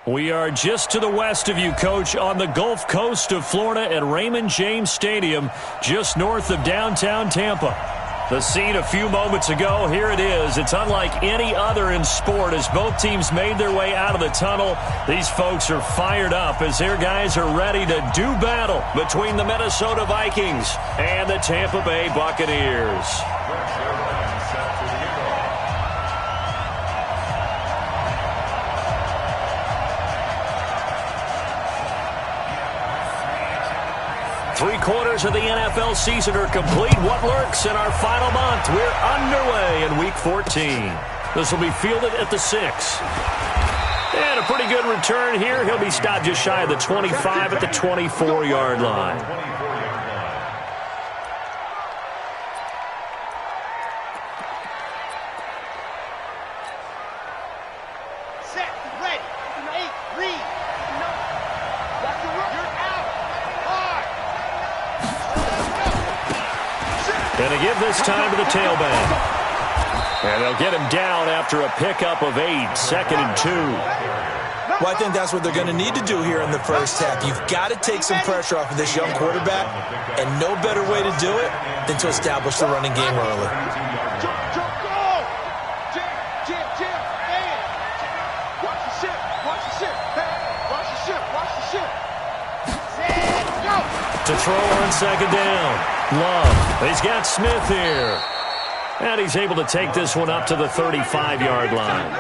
We are just to the west of you, Coach, on the Gulf Coast of Florida at Raymond James Stadium, just north of downtown Tampa. The scene a few moments ago, here it is. It's unlike any other in sport as both teams made their way out of the tunnel. These folks are fired up as their guys are ready to do battle between the Minnesota Vikings and the Tampa Bay Buccaneers. Three-quarters of the NFL season are complete. What lurks in our final month? We're underway in Week 14. This will be fielded at the 6. And a pretty good return here. He'll be stopped just shy of the 25 at the 24-yard line. Going to give this time to the tailback. And they'll get him down after a pickup of 8, 2nd and 2. Well, I think that's what they're going to need to do here in the first half. You've got to take some pressure off of this young quarterback, and no better way to do it than to establish the running game early. To throw on 2nd down. Love. He's got Smith here. And he's able to take this one up to the 35-yard line.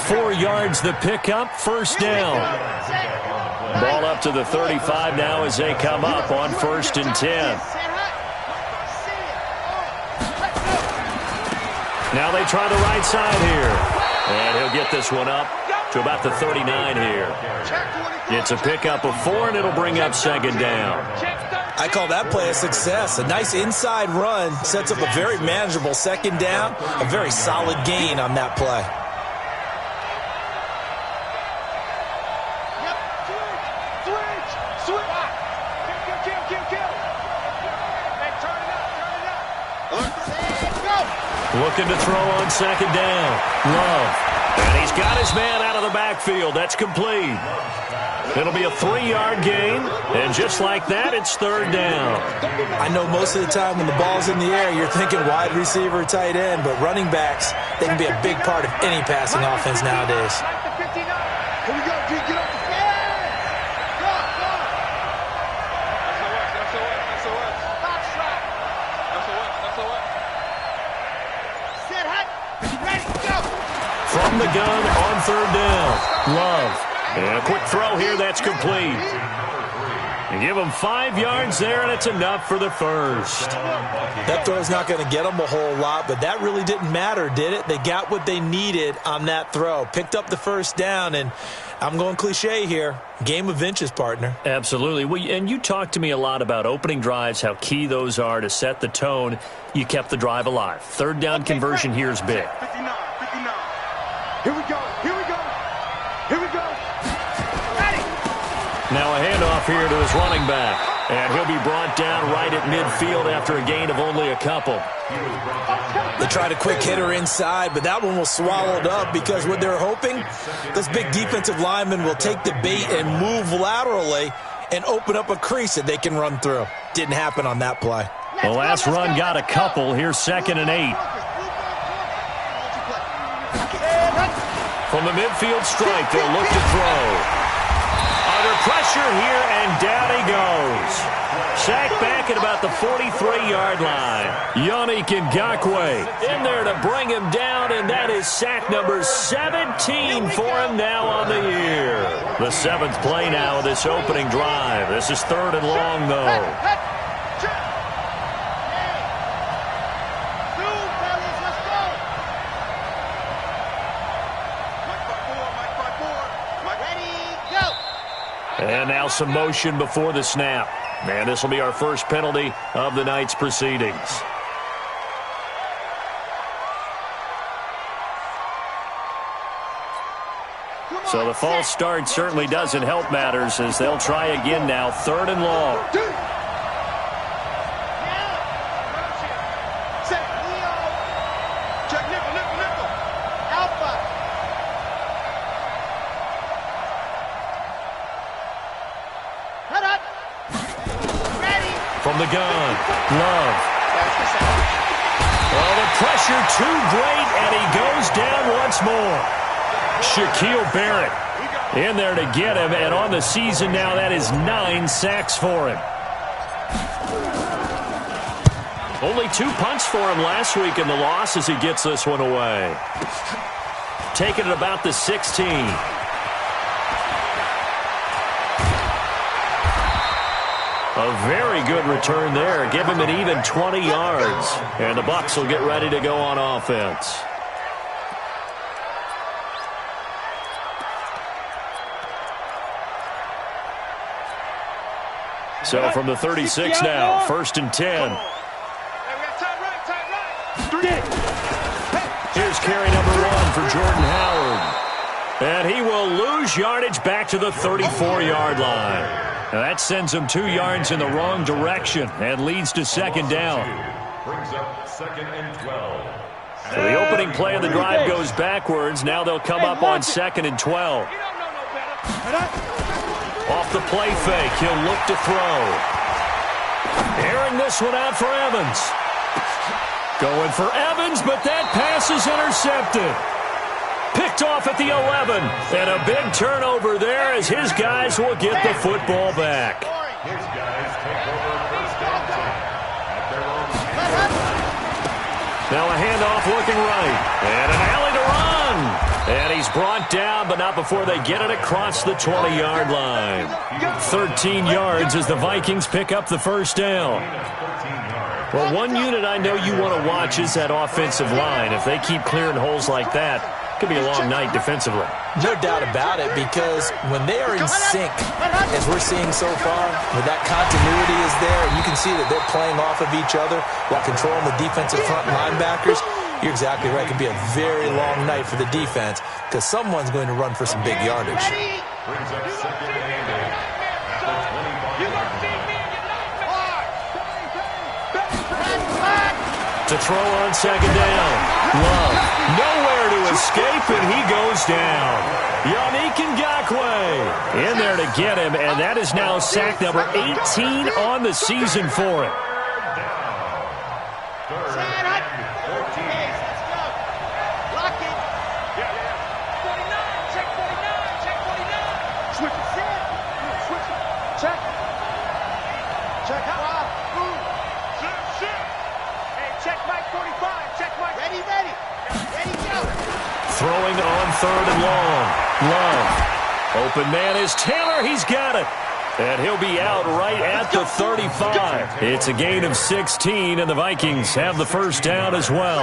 4 yards the pickup, 1st down. Ball up to the 35 now as they come up on 1st and 10. Now they try the right side here. And he'll get this one up to about the 39 here. It's a pickup of 4, and it'll bring up 2nd down. I call that play a success. A nice inside run sets up a very manageable 2nd down. A very solid gain on that play. Looking to throw on 2nd down. Love. And he's got his man out of the backfield. That's complete. It'll be a 3-yard gain, and just like that, it's 3rd down. I know most of the time when the ball's in the air, you're thinking wide receiver, tight end, but running backs, they can be a big part of any passing offense nowadays. Here we go, get up the From the gun on 3rd down. Love. And a quick throw here, that's complete. You give them 5 yards there, and it's enough for the 1st. That throw's not going to get them a whole lot, but that really didn't matter, did it? They got what they needed on that throw. Picked up the 1st down, and I'm going cliche here. Game of inches, partner. Absolutely. Well, and you talked to me a lot about opening drives, how key those are to set the tone. You kept the drive alive. 3rd down conversion here is big. 59. Here we go. Now a handoff here to his running back. And he'll be brought down right at midfield after a gain of only a couple. They tried a quick hitter inside, but that one was swallowed up because what they're hoping, this big defensive lineman will take the bait and move laterally and open up a crease that they can run through. Didn't happen on that play. The last run got a couple. Here's 2nd and 8. From the midfield stripe, they'll look to throw. Under pressure here, and down he goes. Sacked back at about the 43-yard line. Yannick Ngakoue in there to bring him down, and that is sack number 17 for him now on the year. The 7th play now of this opening drive. This is 3rd and long, though. And now some motion before the snap. And this will be our first penalty of the night's proceedings. So the false start certainly doesn't help matters as they'll try again now. 3rd and long. from the gun. Love. Well, the pressure too great, and he goes down once more. Shaquille Barrett in there to get him, and on the season now, that is 9 sacks for him. Only 2 punts for him last week in the loss as he gets this one away. Taking it about the 16. A very good return there. Give him an even 20 yards. And the Bucs will get ready to go on offense. So from the 36 now, 1st and 10. Here's carry number 1 for Jordan Howard. And he will lose yardage back to the 34-yard line. Now that sends him 2 yards in the wrong direction and leads to 2nd down. Brings up 2nd and 12. So the opening play of the drive goes backwards. Now they'll come up on 2nd and 12. Off the play fake, he'll look to throw. Airing this one out for Evans. Going for Evans, but that pass is intercepted. Picked off at the 11. And a big turnover there as his guys will get the football back. His guys take over 1st and 10 at their own 10. Now a handoff looking right. And an alley to run. And he's brought down, but not before they get it across the 20-yard line. 13 yards as the Vikings pick up the 1st down. Well, one unit I know you want to watch is that offensive line. If they keep clearing holes like that, it could be a long night defensively. No doubt about it, because when they are in sync, as we're seeing so far, when that continuity is there, and you can see that they're playing off of each other while controlling the defensive front linebackers, you're exactly right. It could be a very long night for the defense because someone's going to run for some big yardage. Brings up 2nd and 8 at the 25-yard line. To throw on 2nd down. Love. Nowhere to escape, and he goes down. Yannick Ngakoue in there to get him, and that is now sack number 18 on the season for him. Throwing on 3rd and long. Love. Open man is Taylor. He's got it. And he'll be out right at the 35. It's a gain of 16, and the Vikings have the 1st down as well.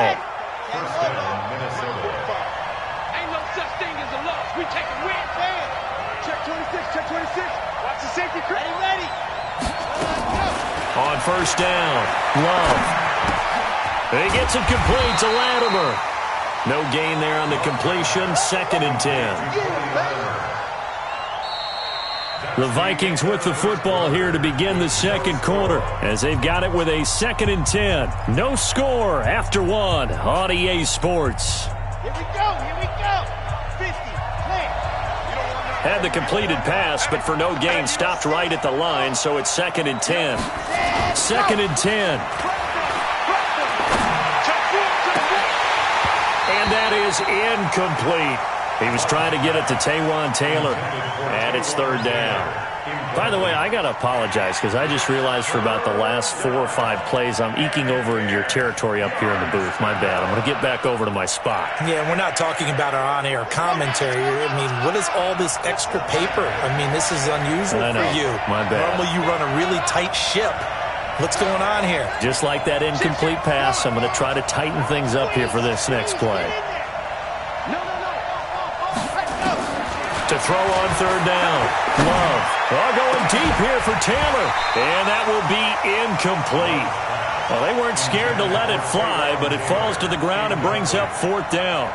1st down, Minnesota. Ain't no such thing as a loss. We take a win. Check 26, check 26. Watch the safety. Ready. On 1st down, Love. He gets it complete to Latimer. No gain there on the completion. 2nd and 10. The Vikings with the football here to begin the 2nd quarter as they've got it with a 2nd and 10. No score after 1 on EA Sports. Here we go. 50, play. Had the completed pass, but for no gain, stopped right at the line, so it's 2nd and 10. 2nd and 10. And that is incomplete. He was trying to get it to Taywan Taylor, and it's 3rd down. By the way, I got to apologize because I just realized for about the last 4 or 5 plays, I'm eking over into your territory up here in the booth. My bad. I'm going to get back over to my spot. Yeah, we're not talking about our on-air commentary. I mean, what is all this extra paper? I mean, this is unusual for you. My bad. Normally you run a really tight ship. What's going on here? Just like that incomplete pass, I'm going to try to tighten things up here for this next play. To throw on 3rd down. Love. Going deep here for Taylor. And that will be incomplete. Well, they weren't scared to let it fly, but it falls to the ground and brings up 4th down.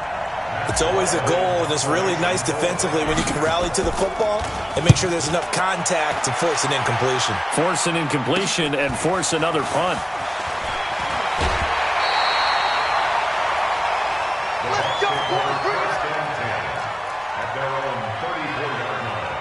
It's always a goal, and it's really nice defensively when you can rally to the football and make sure there's enough contact to force an incompletion. Force an incompletion and force another punt. Let's go, boys. At their own 34-yard line.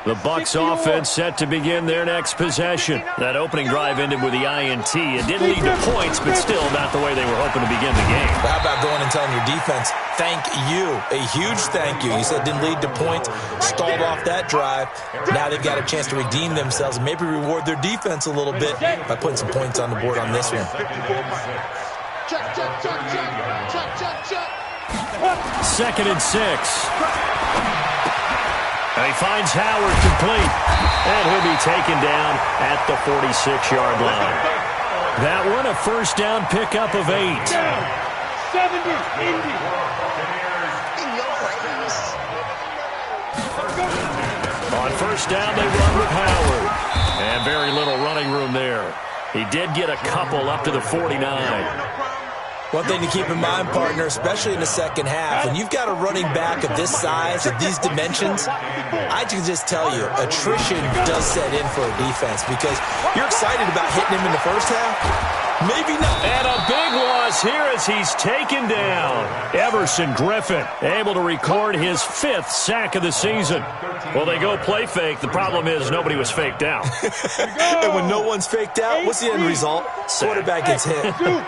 The Bucs offense set to begin their next possession. That opening drive ended with the INT. It didn't lead to points, but still not the way they were hoping to begin the game. How about going and telling your defense, thank you, a huge thank you. You said it didn't lead to points, stalled off that drive. Now they've got a chance to redeem themselves and maybe reward their defense a little bit by putting some points on the board on this one. Check, check, check, check, check, check, check. 2nd and 6. And he finds Howard complete. And he'll be taken down at the 46-yard line. That one a first down pickup of 8. 70, Indy. On first down, they run with Howard. And very little running room there. He did get a couple up to the 49. One thing to keep in mind, partner, especially in the second half, when you've got a running back of this size, of these dimensions, I can just tell you, attrition does set in for a defense because you're excited about hitting him in the first half. Maybe not. And a big loss here as he's taken down. Everson Griffin able to record his 5th sack of the season. Well, they go play fake. The problem is nobody was faked out. And when no one's faked out, what's the end result? Quarterback gets hit. Watch your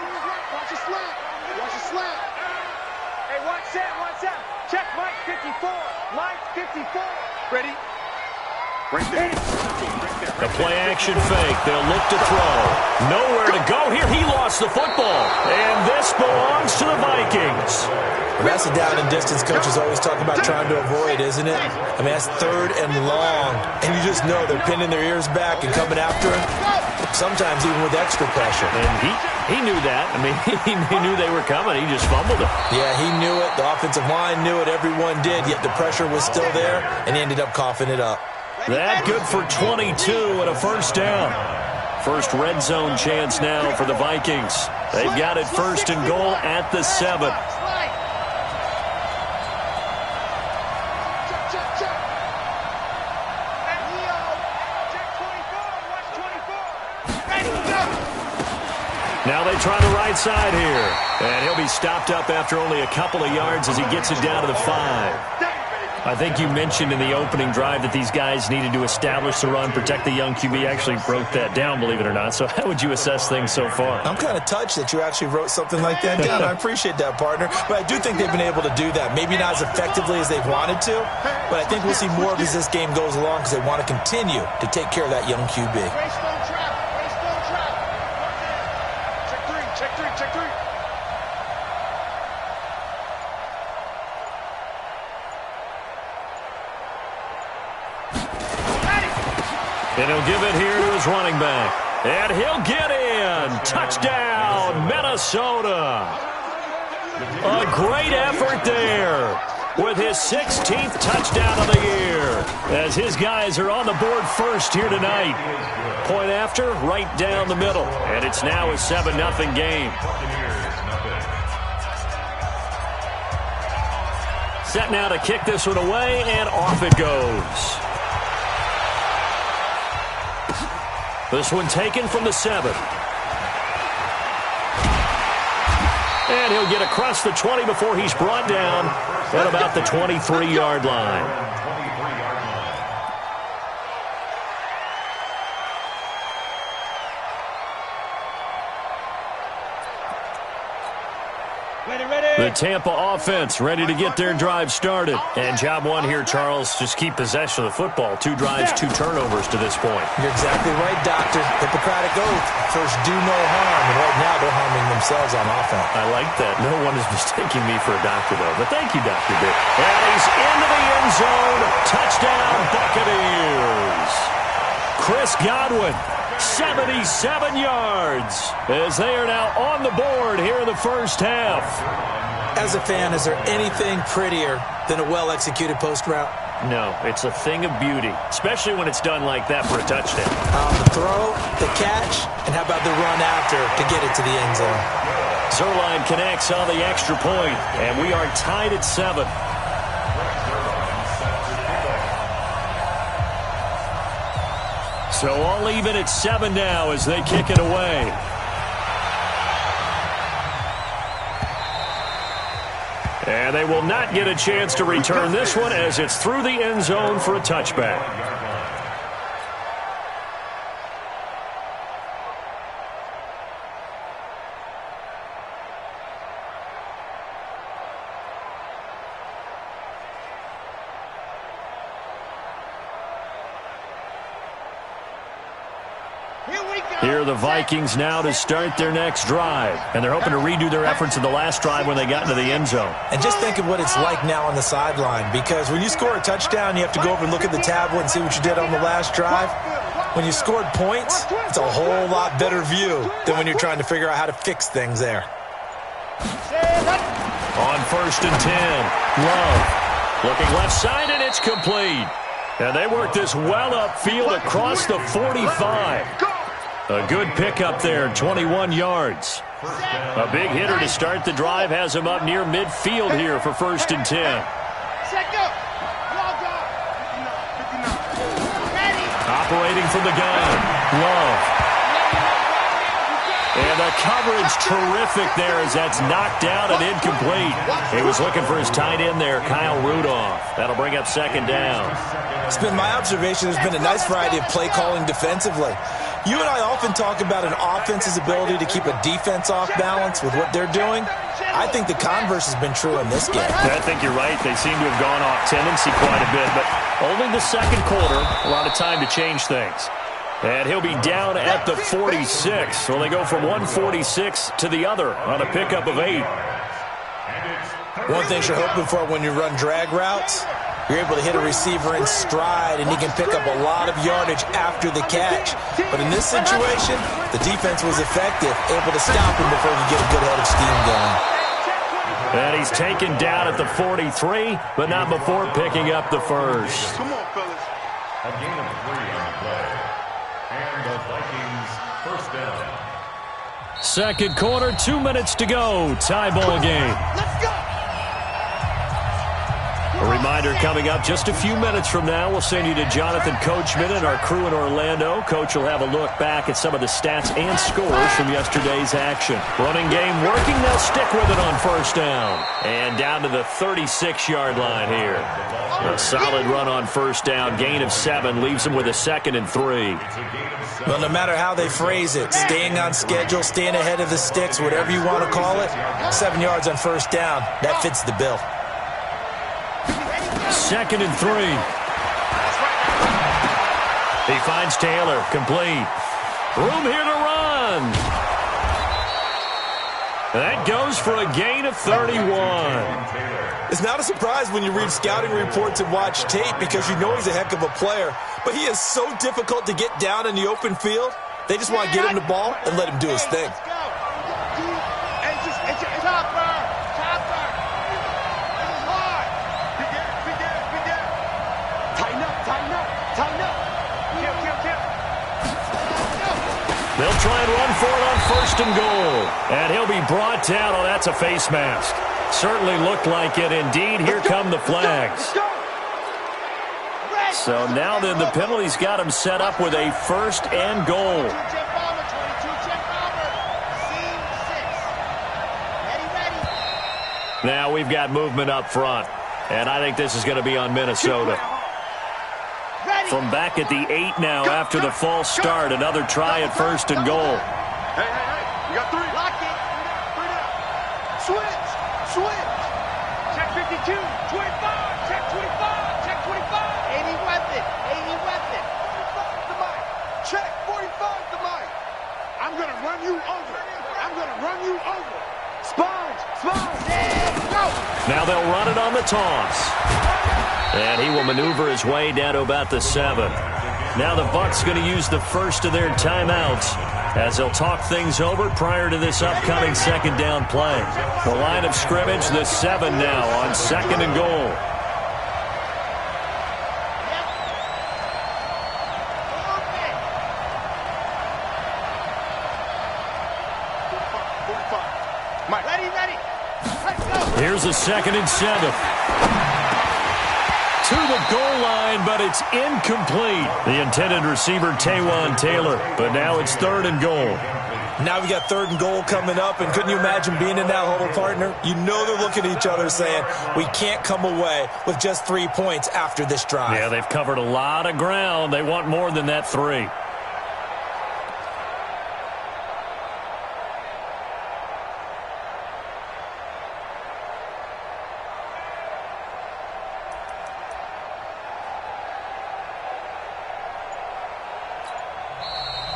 slap. Watch your slap. Hey, watch that. Check Mike 54. Mike 54. Ready? Right there. The play action fake. They'll look to throw. Nowhere to go here. He lost the football. And this belongs to the Vikings. And that's the down and distance coaches always talk about trying to avoid, isn't it? I mean, that's 3rd and long. And you just know they're pinning their ears back and coming after him. Sometimes even with extra pressure. And he knew that. I mean, he knew they were coming. He just fumbled it. Yeah, he knew it. The offensive line knew it. Everyone did. Yet the pressure was still there, and he ended up coughing it up. That good for 22 and a first down. First red zone chance now for the Vikings. They've got it 1st and goal at the 7. Now they try the right side here. And he'll be stopped up after only a couple of yards as he gets it down to the 5. I think you mentioned in the opening drive that these guys needed to establish the run, protect the young QB. Actually broke that down, believe it or not. So how would you assess things so far? I'm kind of touched that you actually wrote something like that down. I appreciate that, partner. But I do think they've been able to do that. Maybe not as effectively as they've wanted to, but I think we'll see more of as this game goes along because they want to continue to take care of that young QB. Check three. And he'll give it here to his running back. And he'll get in. Touchdown, Minnesota. A great effort there with his 16th touchdown of the year as his guys are on the board first here tonight. Point after, right down the middle. And it's now a 7-0 game. Set now to kick this one away, and off it goes. This one taken from the 7. And he'll get across the 20 before he's brought down at about the 23-yard line. The Tampa offense ready to get their drive started. And job one here, Charles, just keep possession of the football. 2 drives, 2 turnovers to this point. You're exactly right, Doctor. Hippocratic oath. First, do no harm. And right now, they're harming themselves on offense. I like that. No one is mistaking me for a doctor, though. But thank you, Dr. Dick. And he's into the end zone. Touchdown, Buccaneers. Chris Godwin. 77 yards as they are now on the board here in the first half. As a fan, is there anything prettier than a well-executed post route? No, it's a thing of beauty, especially when it's done like that for a touchdown. The throw, the catch, and how about the run after to get it to the end zone? Zerline connects on the extra point, and we are tied at 7. So all even at 7 now as they kick it away. And they will not get a chance to return this one as it's through the end zone for a touchback. Here are the Vikings now to start their next drive. And they're hoping to redo their efforts in the last drive when they got into the end zone. And just think of what it's like now on the sideline, because when you score a touchdown, you have to go over and look at the tablet and see what you did on the last drive. When you scored points, it's a whole lot better view than when you're trying to figure out how to fix things there. On 1st and 10, Love looking left side, and it's complete. And they work this well upfield across the 45. A good pickup there, 21 yards. A big hitter to start the drive has him up near midfield here for 1st and 10. Operating from the gun, Love. And the coverage terrific there as that's knocked down and incomplete. He was looking for his tight end there, Kyle Rudolph. That'll bring up 2nd down. It's been my observation there's been a nice variety of play calling defensively. You and I often talk about an offense's ability to keep a defense off balance with what they're doing. I think the converse has been true in this game. I think you're right. They seem to have gone off tendency quite a bit, but only the second quarter, a lot of time to change things. And he'll be down at the 46. So they go from 146 to the other on a pickup of 8. One thing you're hoping for when you run drag routes, you're able to hit a receiver in stride, and he can pick up a lot of yardage after the catch. But in this situation, the defense was effective, able to stop him before he get a good head of steam going. And he's taken down at the 43, but not before picking up the first. Come on, fellas. A gain of 3 on the play. And the Vikings first down. Second quarter, 2 minutes to go. Tie ball game. Let's go. A reminder coming up just a few minutes from now, we'll send you to Jonathan Coachman and our crew in Orlando. Coach will have a look back at some of the stats and scores from yesterday's action. Running game working. They'll stick with it on 1st down. And down to the 36-yard line here. A solid run on 1st down. Gain of 7 leaves them with a 2nd and 3. Well, no matter how they phrase it, staying on schedule, staying ahead of the sticks, whatever you want to call it, 7 yards on 1st down, that fits the bill. 2nd and 3. He finds Taylor, complete. Room here to run. That goes for a gain of 31. It's not a surprise when you read scouting reports and watch tape because you know he's a heck of a player. But he is so difficult to get down in the open field. They just want to get him the ball and let him do his thing. They'll try and run for it on 1st and goal. And he'll be brought down. Oh, that's a face mask. Certainly looked like it. Indeed, here come the flags. So now then the penalty's got him set up with a 1st and goal. Now we've got movement up front. And I think this is going to be on Minnesota. From back at the 8 now after the false start. Another try at 1st and goal. Hey, you got 3. Lock it. 3 down. Switch. Check 52. 25. Check 25. Check 25. 80 weapon. 45 the mic. Check 45 the mic. I'm going to run you over. Sponge. Go. Now they'll run it on the toss. And he will maneuver his way down to about the 7. Now the Bucs going to use the first of their timeouts as they'll talk things over prior to this upcoming 2nd down play. The line of scrimmage, the 7 now on 2nd and goal. Ready. Let's go. Here's a 2nd and 7. To the goal line, but it's incomplete. The intended receiver, Taywan Taylor. But now it's 3rd and goal. Now we got 3rd and goal coming up, and couldn't you imagine being in that huddle, partner? You know they're looking at each other saying, we can't come away with just 3 points after this drive. Yeah, they've covered a lot of ground. They want more than that 3.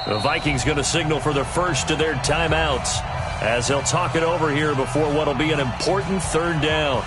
The Vikings going to signal for the first of their timeouts as they'll talk it over here before what will be an important 3rd down.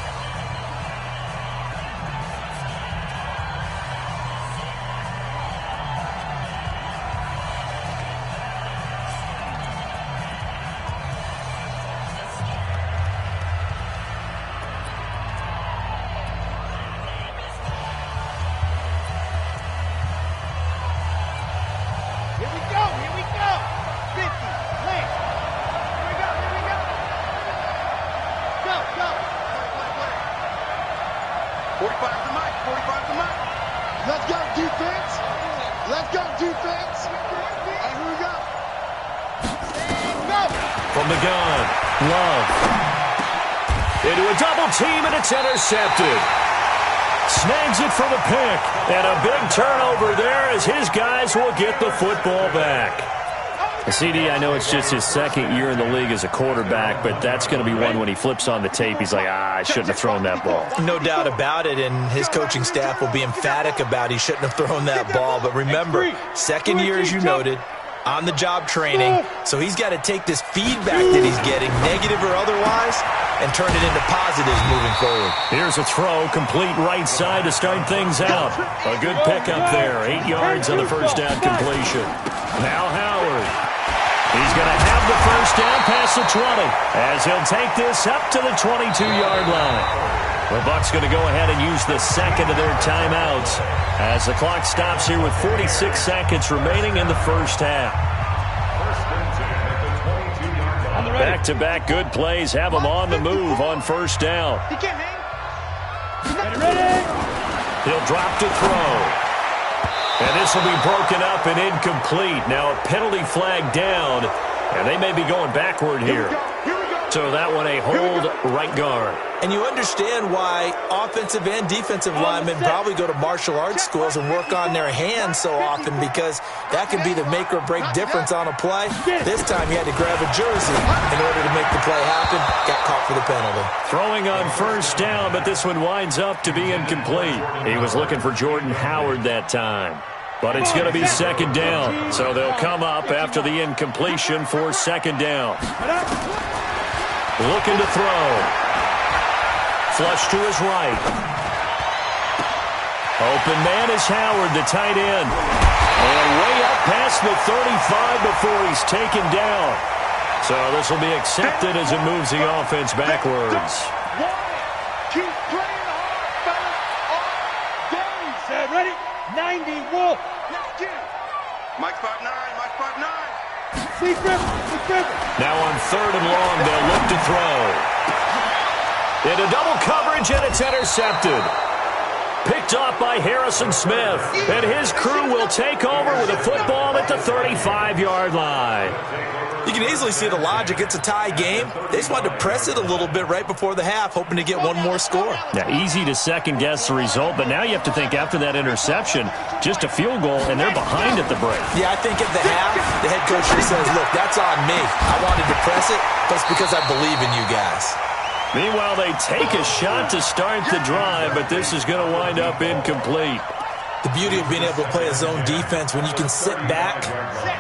From the gun, Love. Into a double team, and it's intercepted. Snags it for the pick. And a big turnover there as his guys will get the football back. CD, I know it's just his 2nd year in the league as a quarterback, but that's going to be one when he flips on the tape. He's like, I shouldn't have thrown that ball. No doubt about it, and his coaching staff will be emphatic about he shouldn't have thrown that ball. But remember, 2nd year, as you noted, on-the-job training, so he's got to take this feedback that he's getting, negative or otherwise, and turn it into positives moving forward. Here's a throw, complete right side to start things out. A good pickup there, 8 yards on the first down completion. Now Howard. He's going to have the first down past the 20 as he'll take this up to the 22-yard line. The Bucs going to go ahead and use the 2nd of their timeouts as the clock stops here with 46 seconds remaining in the first half. Back-to-back good plays have them on the move on first down. He'll drop to throw. And this will be broken up and incomplete. Now a penalty flag down, and they may be going backward here. So that one a hold right guard. And you understand why offensive and defensive linemen probably go to martial arts schools and work on their hands so often, because that could be the make or break difference on a play. This time he had to grab a jersey in order to make the play happen. Got caught for the penalty. Throwing on first down, but this one winds up to be incomplete. He was looking for Jordan Howard that time. But it's going to be 2nd down. So they'll come up after the incompletion for 2nd down. Looking to throw. Flush to his right. Open man is Howard, the tight end. And way up past the 35 before he's taken down. So this will be accepted as it moves the offense backwards. Keep playing hard, fellas. All game. Set, ready? 90 Wolf. Let's get it. Mike 5'9", Mike 5'9". Now on 3rd and long, they'll look to throw. Into double coverage, and it's intercepted. Picked off by Harrison Smith. And his crew will take over with a football at the 35-yard line. You can easily see the logic. It's a tie game. They just wanted to press it a little bit right before the half, hoping to get one more score. Yeah, easy to second-guess the result, but now you have to think after that interception, just a field goal, and they're behind at the break. Yeah, I think at the half, the head coach just says, look, that's on me. I wanted to press it, but it's because I believe in you guys. Meanwhile, they take a shot to start the drive, but this is going to wind up incomplete. The beauty of being able to play a zone defense, when you can sit back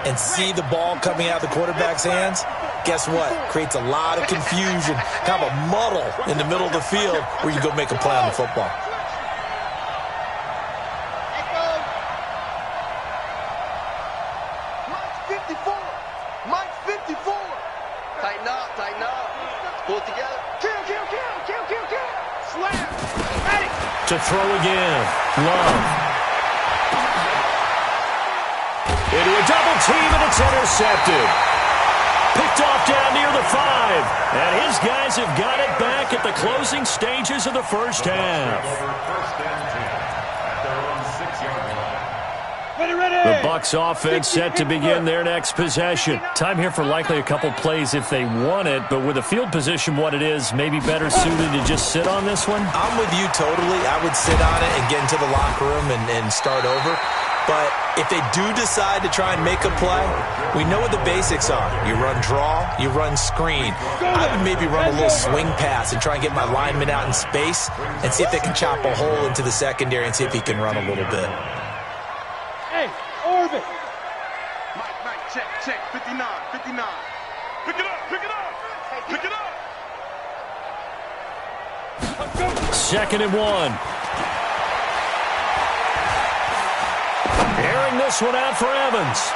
and see the ball coming out of the quarterback's hands, guess what? Creates a lot of confusion, kind of a muddle in the middle of the field where you go make a play on the football. Mike's 54. Mike's 54. Tighten up. Pull it together. Kill. Slam. Ready. To throw again. Love. Into a double team, and it's intercepted. Picked off down near the 5. And his guys have got it back at the closing stages of the first half. The Bucs offense set to begin their next possession. Time here for likely a couple plays if they want it, but with the field position what it is, maybe better suited to just sit on this one? I'm with you totally. I would sit on it and get into the locker room and start over. But if they do decide to try and make a play, we know what the basics are. You run draw, you run screen. I would maybe run a little swing pass and try and get my lineman out in space and see if they can chop a hole into the secondary and see if he can run a little bit. Hey, Orbit. Mike, check, 59. Pick it up. Pick it up. Second and 1. Airing this one out for Evans.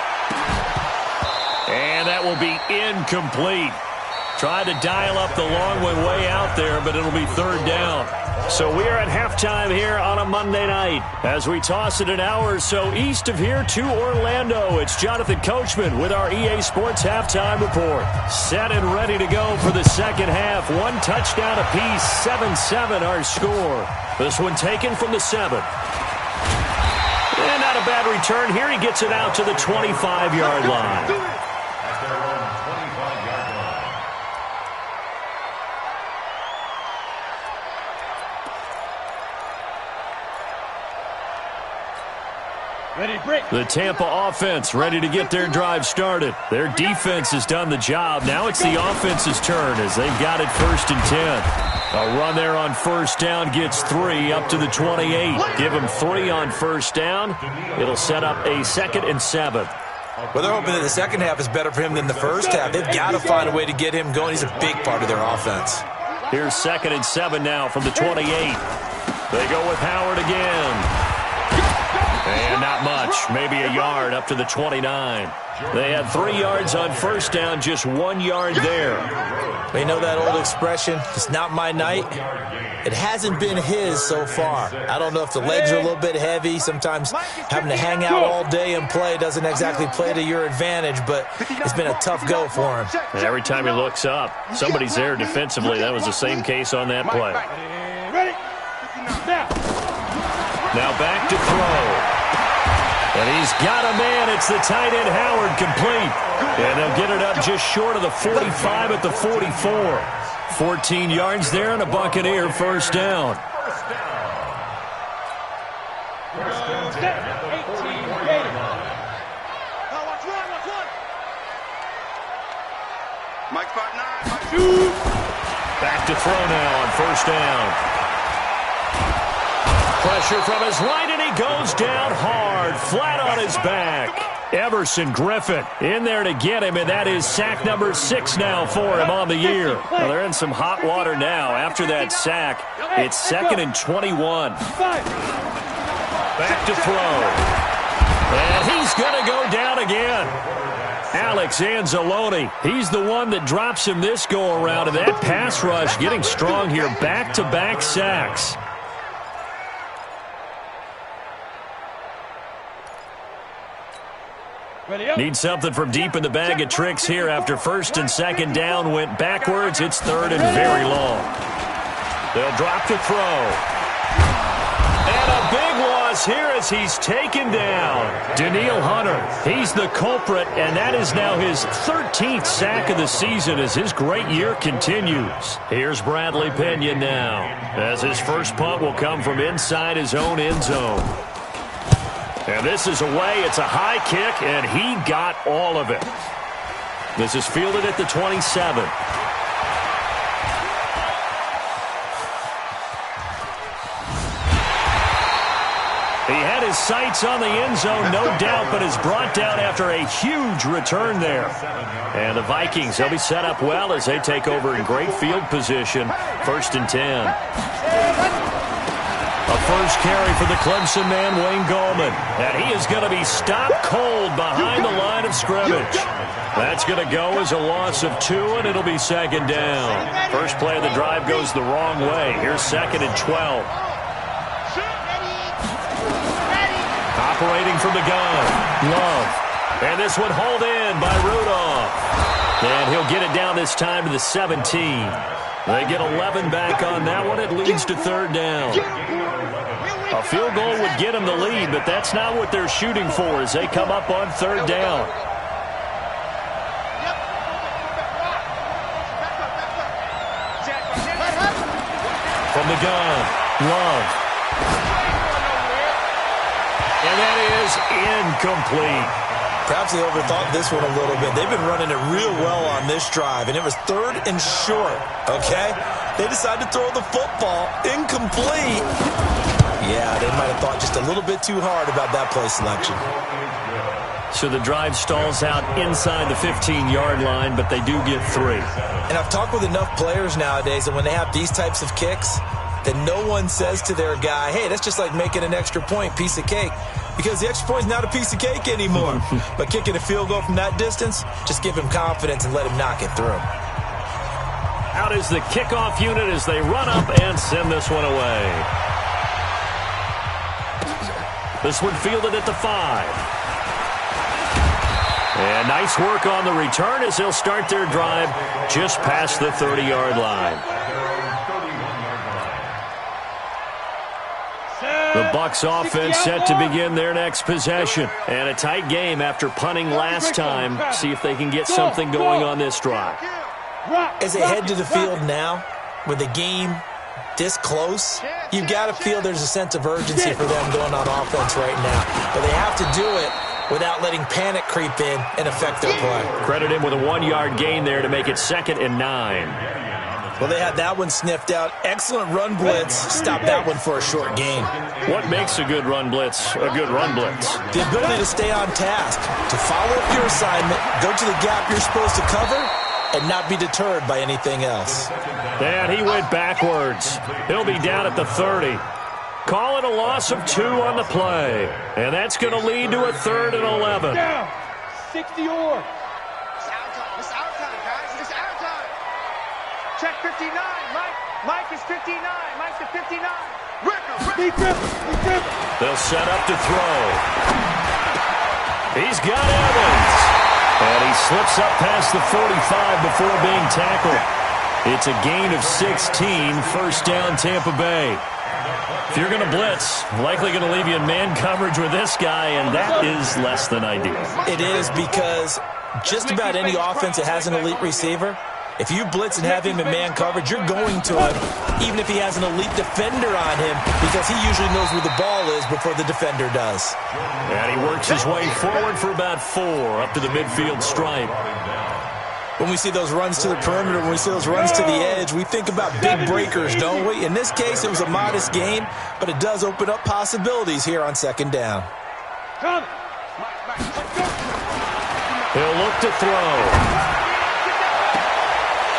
And that will be incomplete. Tried to dial up the long way out there, but it'll be third down. So we are at halftime here on a Monday night. As we toss it an hour or so east of here to Orlando, it's Jonathan Coachman with our EA Sports Halftime Report. Set and ready to go for the second half. One touchdown apiece, 7-7 our score. This one taken from the 7. And not a bad return here. He gets it out to the 25-yard line. The Tampa offense ready to get their drive started. Their defense has done the job. Now it's the offense's turn as they've got it 1st and 10. A run there on first down gets 3 up to the 28. Give him 3 on first down. It'll set up a 2nd and 7. Well, they're hoping that the second half is better for him than the first half. They've got to find a way to get him going. He's a big part of their offense. Here's 2nd and 7 now from the 28. They go with Howard again. And not much, maybe a yard up to the 29. They had 3 yards on first down, just 1 yard there. You know that old expression, it's not my night? It hasn't been his so far. I don't know if the legs are a little bit heavy. Sometimes having to hang out all day and play doesn't exactly play to your advantage, but it's been a tough go for him. And every time he looks up, somebody's there defensively. That was the same case on that play. Now back to throw. And he's got a man. It's the tight end, Howard, complete. And they'll get it up just short of the 45 at the 44. 14 yards there and a Buccaneer first down. Back to throw now on first down. Pressure from his right, and he goes down hard, flat on his back. Everson Griffin in there to get him, and that is sack number 6 now for him on the year. Well, they're in some hot water now. After that sack, it's 2nd and 21. Back to throw. And he's going to go down again. Alex Anzalone, he's the one that drops him this go-around, and that pass rush getting strong here. Back-to-back sacks. Need something from deep in the bag of tricks here after 1st and 2nd down went backwards. It's 3rd and very long. They'll drop to throw. And a big loss here as he's taken down. Danielle Hunter, he's the culprit, and that is now his 13th sack of the season as his great year continues. Here's Bradley Pena now, as his first punt will come from inside his own end zone. And this is away. It's a high kick, and he got all of it. This is fielded at the 27. He had his sights on the end zone, no doubt, but is brought down after a huge return there. And the Vikings, they'll be set up well as they take over in great field position. 1st and 10. A first carry for the Clemson man, Wayne Gallman. And he is going to be stopped cold behind the line of scrimmage. That's going to go as a loss of 2, and it'll be 2nd down. First play of the drive goes the wrong way. Here's 2nd and 12. Operating from the gun, Love. And this one hauled in by Rudolph. And he'll get it down this time to the 17. They get 11 back on that one. It leads to 3rd down. A field goal would get them the lead, but that's not what they're shooting for as they come up on third down. From the gun, Love. And that is incomplete. Perhaps they overthought this one a little bit. They've been running it real well on this drive, and it was third and short, okay? They decided to throw the football incomplete. Yeah, they might have thought just a little bit too hard about that play selection. So the drive stalls out inside the 15-yard line, but they do get 3. And I've talked with enough players nowadays that when they have these types of kicks, that no one says to their guy, hey, that's just like making an extra point, piece of cake. Because the extra point is not a piece of cake anymore. But kicking a field goal from that distance, just give him confidence and let him knock it through. Out is the kickoff unit as they run up and send this one away. This one fielded at the 5. And nice work on the return as they'll start their drive just past the 30-yard line. The Bucs offense set to begin their next possession. And a tight game after punting last time. See if they can get something going on this drive. As they head to the field now, with the game this close, you've got to feel there's a sense of urgency for them going on offense right now. But they have to do it without letting panic creep in and affect their play. Credit him with a 1-yard gain there to make it 2nd and 9. Well, they had that one sniffed out. Excellent run blitz. Stop that one for a short gain. What makes a good run blitz a good run blitz? The ability to stay on task, to follow up your assignment, go to the gap you're supposed to cover, and not be deterred by anything else. And he went backwards. He'll be down at the 30. Call it a loss of 2 on the play. And that's going to lead to a 3rd and 11. Down. 60 or. It's our time, guys. It's our time. Check 59. Mike is 59. Mike's at 59. He They'll set up to throw. He's got Evans. And he slips up past the 45 before being tackled. It's a gain of 16, first down Tampa Bay. If you're going to blitz, likely going to leave you in man coverage with this guy, and that is less than ideal. It is because just about any offense that has an elite receiver, if you blitz and have him in man coverage, you're going to him, even if he has an elite defender on him, because he usually knows where the ball is before the defender does. And he works his way forward for about 4 up to the midfield stripe. When we see those runs to the perimeter, when we see those runs to the edge, we think about big breakers, don't we? In this case, it was a modest gain, but it does open up possibilities here on 2nd down. He'll look to throw.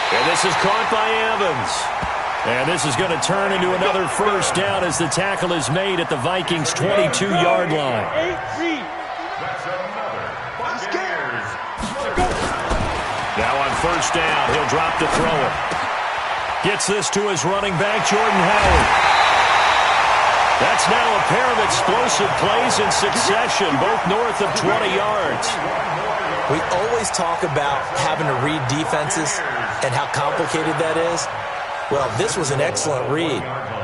And this is caught by Evans. And this is going to turn into another first down as the tackle is made at the Vikings' 22-yard line. Now on first down, he'll drop to throw it. Gets this to his running back, Jordan Howard. That's now a pair of explosive plays in succession, both north of 20 yards. We always talk about having to read defenses and how complicated that is. Well, this was an excellent read.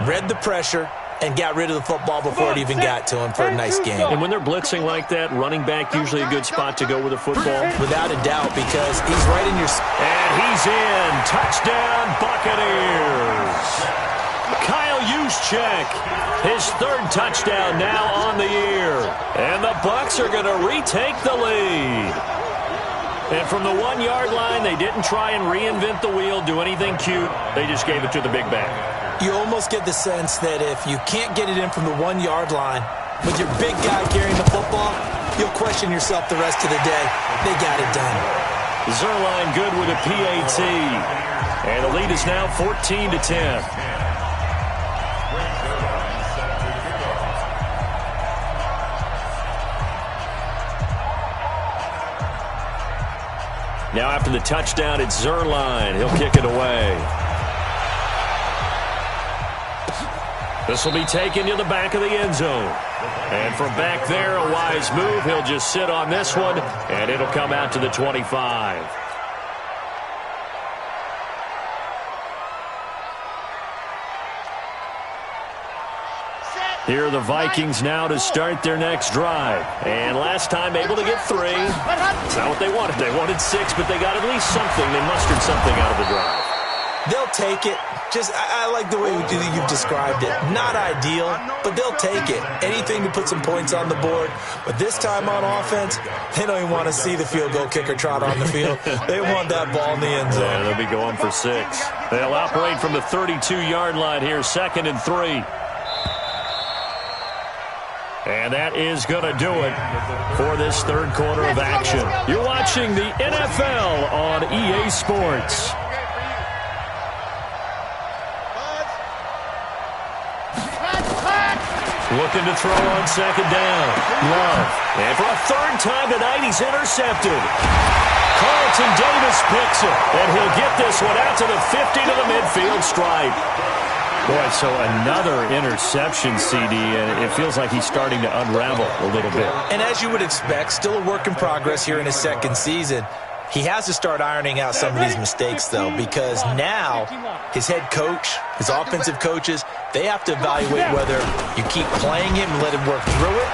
Read the pressure and got rid of the football before it even got to him for a nice game. And when they're blitzing like that, running back usually a good spot to go with the football? Without a doubt, because he's right in your... And he's in. Touchdown, Buccaneers. Kyle Juszczyk, his 3rd touchdown now on the year. And the Bucs are going to retake the lead. And from the 1-yard line, they didn't try and reinvent the wheel, do anything cute. They just gave it to the big back. You almost get the sense that if you can't get it in from the 1-yard line with your big guy carrying the football, you'll question yourself the rest of the day. They got it done. Zuerlein good with a PAT. And the lead is now 14-10. Now after the touchdown, it's Zuerlein. He'll kick it away. This will be taken to the back of the end zone. And from back there, a wise move. He'll just sit on this one, and it'll come out to the 25. Set. Here are the Vikings now to start their next drive. And last time able to get 3. It's not what they wanted. They wanted 6, but they got at least something. They mustered something out of the drive. They'll take it. I like the way you've described it. Not ideal, but they'll take it. Anything to put some points on the board. But this time on offense, they don't even want to see the field goal kicker trot on the field. They want that ball in the end zone. Yeah, they'll be going for 6. They'll operate from the 32-yard line here, 2nd and 3. And that is going to do it for this third quarter of action. You're watching the NFL on EA Sports. Looking to throw on 2nd down. Love. And for a 3rd time tonight, he's intercepted. Carlton Davis picks it. And he'll get this one out to the 50 to the midfield stripe. Boy, so another interception, CD, and it feels like he's starting to unravel a little bit. And as you would expect, still a work in progress here in his 2nd season. He has to start ironing out some of these mistakes, though, because now his head coach, his offensive coaches, they have to evaluate whether you keep playing him and let him work through it,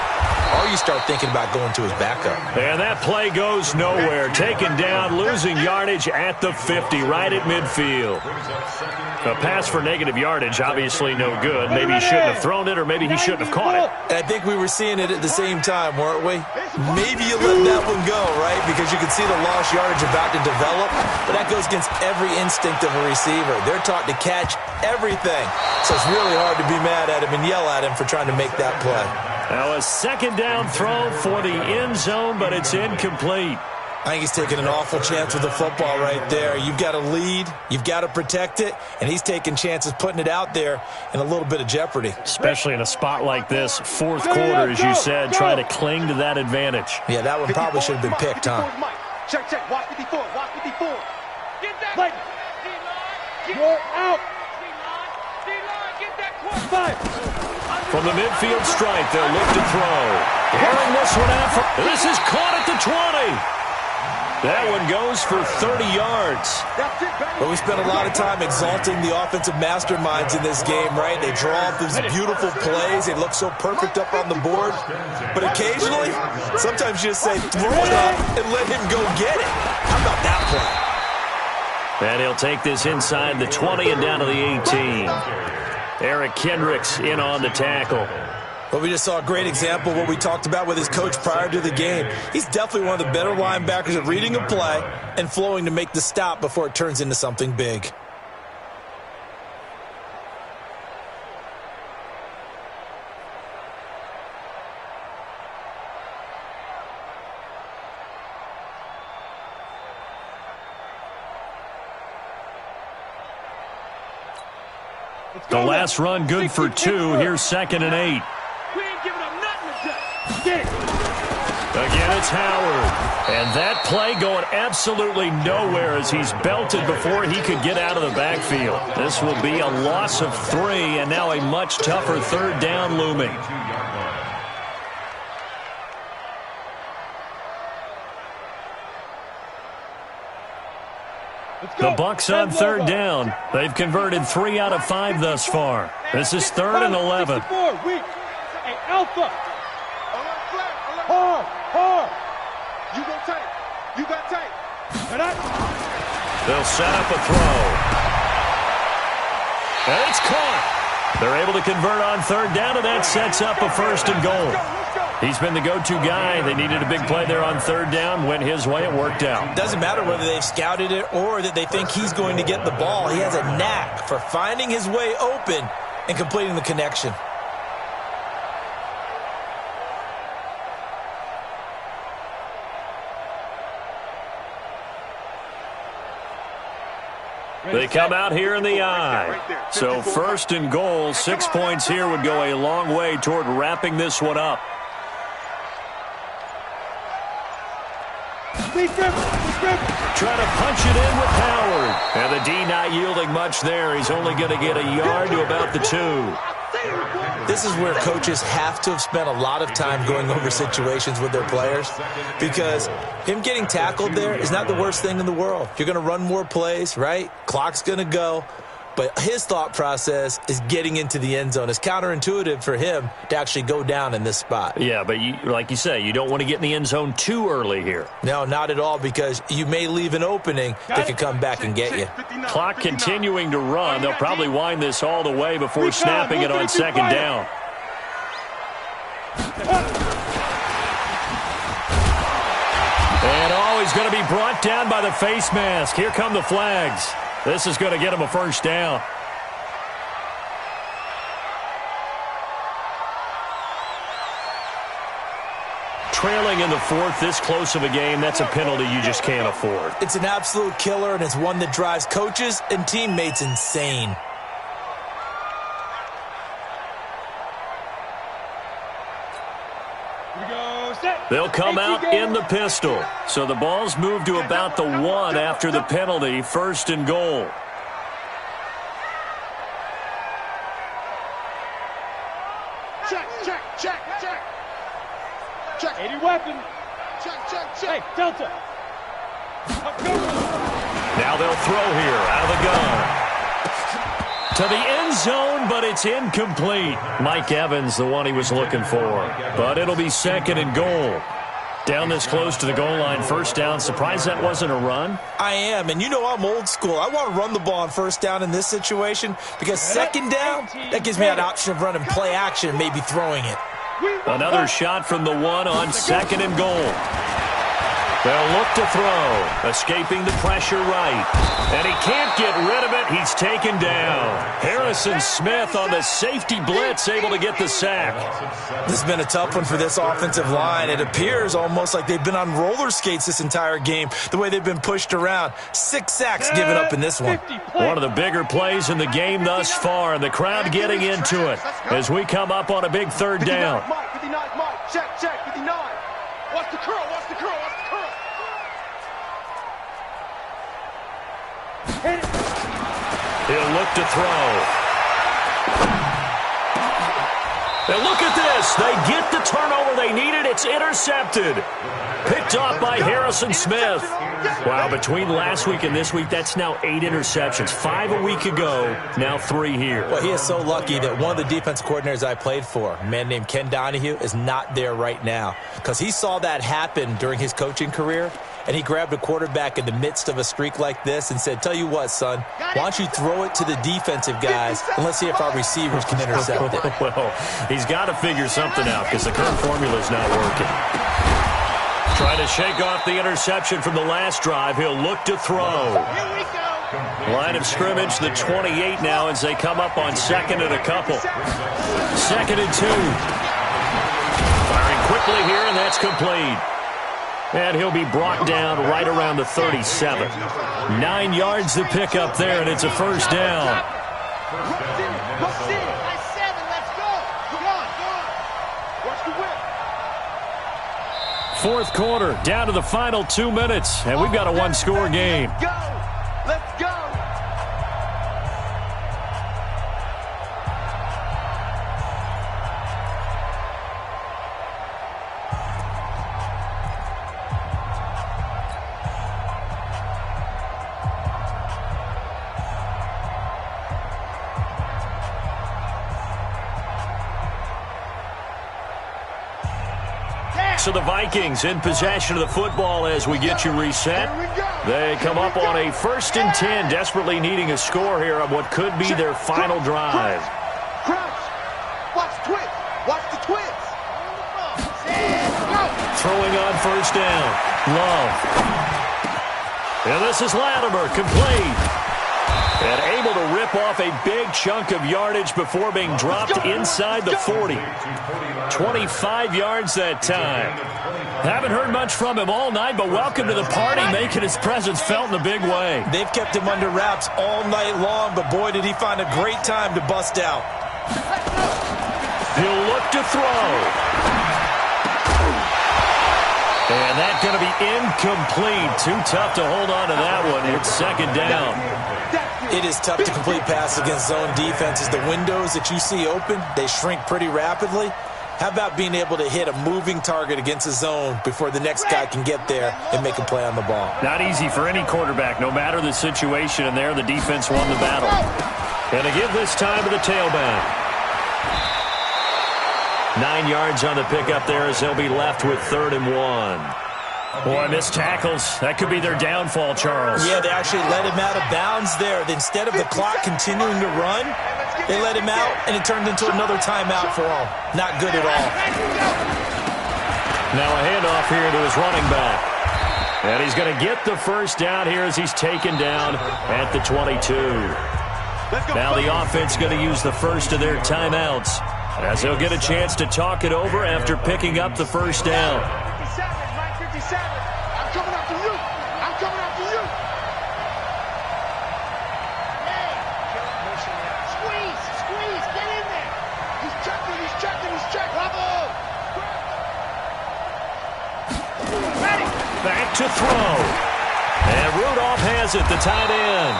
or you start thinking about going to his backup. And that play goes nowhere. Taken down, losing yardage at the 50, right at midfield. A pass for negative yardage, obviously no good. Maybe he shouldn't have thrown it, or maybe he shouldn't have caught it. And I think we were seeing it at the same time, weren't we? Maybe you let that one go, right? Because you can see the lost yardage about to develop, but that goes against every instinct of a receiver. They're taught to catch everything. So it's really hard to be mad at him and yell at him for trying to make that play. Now a 2nd down throw for the end zone, but it's incomplete. I think he's taking an awful chance with the football right there. You've got to lead, you've got to protect it, and he's taking chances putting it out there in a little bit of jeopardy. Especially in a spot like this, 4th quarter, as you said, trying to cling to that advantage. Yeah, that one probably should have been picked, huh? Check, check. Watch 54. Watch 54. Get that. Play. You're out. Get that quarterback. From the midfield stripe, they'll look to throw. Airing this one out. This is caught at the 20. That one goes for 30 yards. But we spent a lot of time exalting the offensive masterminds in this game, right? They draw up these beautiful plays. They look so perfect up on the board. But occasionally, sometimes you just say, throw it up and let him go get it. How about that play? And he'll take this inside the 20 and down to the 18. Eric Kendricks in on the tackle. Well, we just saw a great example of what we talked about with his coach prior to the game. He's definitely one of the better linebackers at reading a play and flowing to make the stop before it turns into something big. The last run good for 2. Here's 2nd and 8. We ain't giving up nothing to get it. Again, it's Howard. And that play going absolutely nowhere as he's belted before he could get out of the backfield. This will be a loss of 3, and now a much tougher 3rd down looming. The Bucs on 3rd down. They've converted 3 out of 5 thus far. This is 3rd and 11. Hey, Alpha. Hard. You go tight. You got tight. They'll set up a throw. And it's caught. They're able to convert on 3rd down, and that sets up a 1st and goal. He's been the go-to guy. They needed a big play there on 3rd down. Went his way. It worked out. Doesn't matter whether they've scouted it or that they think he's going to get the ball. He has a knack for finding his way open and completing the connection. They come out here in the eye. So 1st and goal, 6 points here would go a long way toward wrapping this one up. Trying to punch it in with Howard. And the D not yielding much there. He's only going to get a yard to about the 2. This is where coaches have to have spent a lot of time going over situations with their players, because him getting tackled there is not the worst thing in the world. You're going to run more plays, right? Clock's going to go. but his thought process is getting into the end zone. It's counterintuitive for him to actually go down in this spot. Yeah, but like you say, you don't want to get in the end zone too early here. No, not at all, because you may leave an opening that could come back and get you. Clock continuing to run. They'll probably wind this all the way before snapping it on second down. And he's going to be brought down by the face mask. Here come the flags. This is going to get him a first down. Trailing in the fourth, this close of a game, that's a penalty you just can't afford. It's an absolute killer, and it's one that drives coaches and teammates insane. They'll come out in the pistol. So the ball's moved to about the 1 after the penalty, first and goal. Check. 80 weapon. Check. Hey, Delta. Now they'll throw here out of the gun. To the end zone, but it's incomplete. Mike Evans, the one he was looking for. But it'll be second and goal. Down this close to the goal line, first down. Surprised that wasn't a run? I am, and you know I'm old school. I want to run the ball on first down in this situation because second down, that gives me an option of running play action, maybe throwing it. Another shot from the 1 on second and goal. They'll look to throw, escaping the pressure right. And he can't get rid of it. He's taken down. Harrison Smith on the safety blitz, able to get the sack. This has been a tough one for this offensive line. It appears almost like they've been on roller skates this entire game, the way they've been pushed around. 6 sacks given up in this one. One of the bigger plays in the game thus far, and the crowd getting into it as we come up on a big third down. 59, Mike. Check, 59. Watch the curl. He'll look to throw. And look at this. They get the turnover they needed. It's intercepted. Picked off by Harrison Smith. Wow, between last week and this week, that's now 8 interceptions. 5 a week ago, now 3 here. Well, he is so lucky that one of the defense coordinators I played for, a man named Ken Donahue, is not there right now because he saw that happen during his coaching career, and he grabbed a quarterback in the midst of a streak like this and said, tell you what, son, why don't you throw it to the defensive guys, and let's see if our receivers can intercept it. Well, he's got to figure something out because the current formula's not working. Trying to shake off the interception from the last drive. He'll look to throw. Here we go. Line of scrimmage, the 28 now as they come up on second and a couple. Second and 2. Firing quickly here, and that's complete. And he'll be brought down right around the 37. 9 yards to pick up there, and it's a first down. Fourth quarter, down to the final 2 minutes, and we've got a one-score game. Let's go. So the Vikings in possession of the football as we get you reset. They come up on a 1st and 10, desperately needing a score here on what could be their final drive. Crouch. Watch twist. Watch the twist. Throwing on first down. Love. And this is Latimer, complete. And able to rip off a big chunk of yardage before being dropped inside the 40. 25 yards that time. Haven't heard much from him all night, but welcome to the party, making his presence felt in a big way. They've kept him under wraps all night long, but boy, did he find a great time to bust out. He'll look to throw. And that's going to be incomplete. Too tough to hold on to that one. It's second down. It is tough to complete passes against zone defenses. The windows that you see open, they shrink pretty rapidly. How about being able to hit a moving target against a zone before the next guy can get there and make a play on the ball? Not easy for any quarterback, no matter the situation, and there the defense won the battle. And to give this time to the tailback. 9 yards on the pickup there as they'll be left with 3rd and 1. Boy, missed tackles. That could be their downfall, Charles. Yeah, they actually let him out of bounds there. Instead of the clock continuing to run, they let him out, and it turned into another timeout for all. Not good at all. Now a handoff here to his running back. And he's going to get the first down here as he's taken down at the 22. Now the offense going to use the first of their timeouts as they'll get a chance to talk it over after picking up the first down. 57. I'm coming after you. I'm coming after you. Hey. Squeeze. Squeeze. Get in there. He's checking. He's checking. He's checking. Bravo. Ready. Back to throw. And Rudolph has it, the tight end.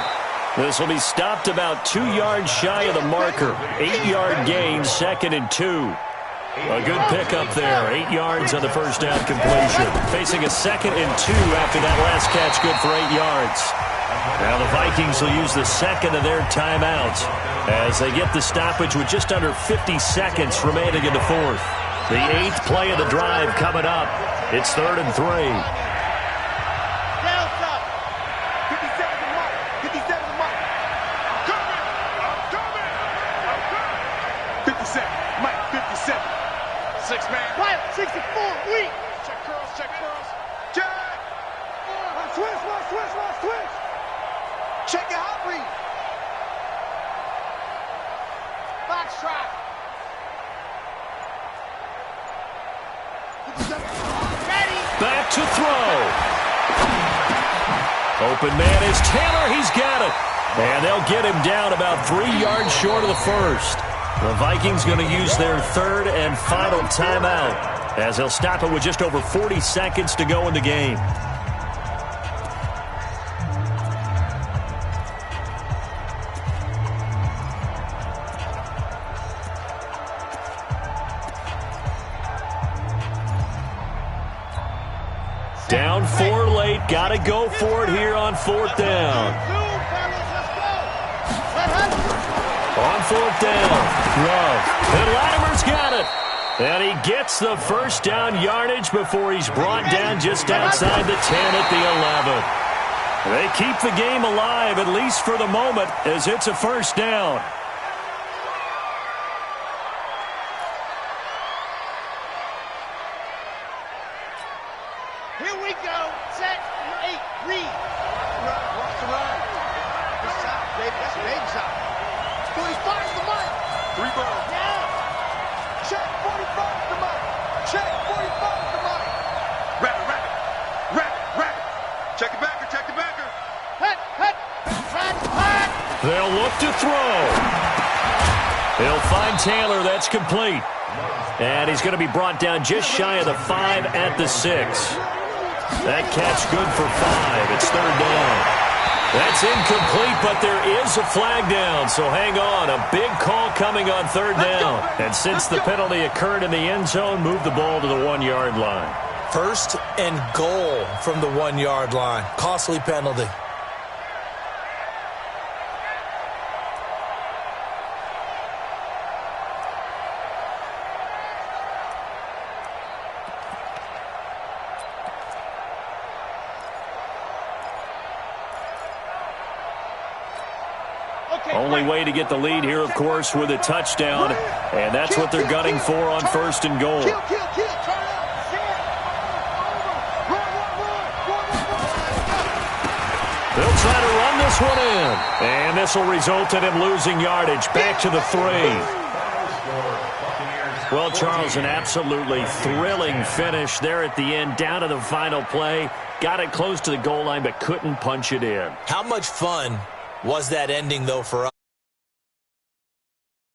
This will be stopped about 2 yards shy of the marker. 8-yard gain, 2nd and 2. A good pickup there. 8 yards on the first down completion. Facing a 2nd and 2 after that last catch, good for 8 yards. Now the Vikings will use the second of their timeouts as they get the stoppage with just under 50 seconds remaining in the 4th. The 8th play of the drive coming up. It's 3rd and 3. 64, weak. Check curls, check curls. Check. Switch. Check your hot read. Box trap. Ready. Back to throw. Open man is Taylor. He's got it. And they'll get him down about 3 yards short of the first. The Vikings going to use their 3rd and final timeout as they'll stop it with just over 40 seconds to go in the game. Down 4 late. Got to go for it here on 4th down. On 4th down. Love. And Latimer's got it. And he gets the first down yardage before he's brought down just outside the 10 at the 11. They keep the game alive, at least for the moment, as it's a first down. Here we go. Set. 8. Read. Watch the run. This time, baby. That's a baby shot. 45 is the mic. 3 balls. Now. Check 45 is the mic. Check 45 is the mic. Rapid. Check the backer. Hut. They'll look to throw. He'll find Taylor. That's complete. And he's going to be brought down just shy of the 5 at the 6. That catch good for 5. It's 3rd down. That's incomplete, but there is a flag down, so hang on. A big call coming on 3rd down. And since the penalty occurred in the end zone, move the ball to the 1-yard line. 1st and goal from the 1-yard line. Costly penalty. Only way to get the lead here, of course, with a touchdown. And that's what they're gunning for on 1st and goal. Kill. Turn up. They'll try to run this one in. And this will result in him losing yardage. Back to the 3. Well, Charles, an absolutely thrilling finish there at the end. Down to the final play. Got it close to the goal line, but couldn't punch it in. How much fun was that ending, though, for us?